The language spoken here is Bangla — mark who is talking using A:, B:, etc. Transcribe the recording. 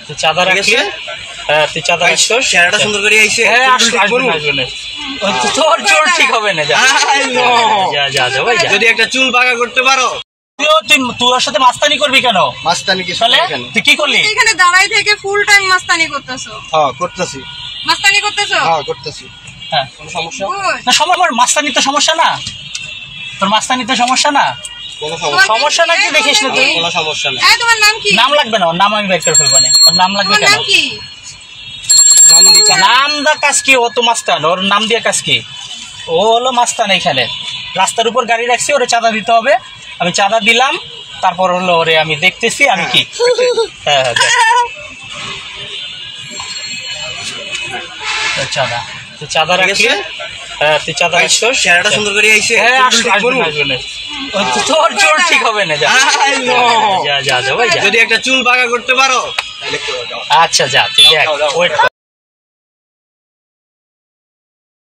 A: তুই চাঁদা রাখলি, হ্যাঁ তুই চাঁদা রাখছস,
B: চেহারাটা সুন্দর করে আইছে।
A: হ্যাঁ আসবে তোর চোর ঠিক হবে না, যা যা যা যা ভাই যা।
B: যদি একটা চুল বাঁকা করতে পারো।
A: তুই ওর সাথে মাস্তানি করবি কেন?
B: মাস্তানি কি
A: তাহলে তুই কি করলি?
C: এখানে দাঁড়াই থেকে ফুল টাইম মাস্তানি করতেছো।
B: হ্যাঁ করতেছি।
C: মাস্তানি করতেছো?
B: হ্যাঁ করতেছি।
A: হ্যাঁ
B: কোনো সমস্যা?
A: না আমার মাস্তানি তো সমস্যা না, তোর মাস্তানি তো সমস্যা না,
B: কোনো সমস্যা?
A: সমস্যা নাকি দেখিস না তুই?
B: কোনো সমস্যা না।
C: এই তোমার নাম কি?
A: নাম লাগবে না, ওর নাম আমি বের করে ফেলবো না। ওর নাম লাগবে
C: তোমার
A: কেন?
C: নাম কি?
A: নাম দা কাজ কি? ও তো মাস্তান, ওর নাম দিয়ে কাজ কি? ও হলো মাস্তান। এখানে রাস্তার উপর গাড়ি রাখছি, ওরে চাঁদা দিতে হবে, আমি চাঁদা দিলাম, তারপর হলো ওরে আমি দেখতেছি আমি কি। হ্যাঁ চাঁদা, তুই চাঁদা রাখলি, হ্যাঁ তুই চাঁদা রাখছস,
B: চেহারাটা সুন্দর করে আইছে।
A: হ্যাঁ আসবে তোর চোর ঠিক হবে না, যা যা যা যা ভাই যা।
B: যদি একটা চুল বাঁকা করতে পারো তাহলে
A: আচ্ছা যা, তুই দেখ, ওয়েট কর।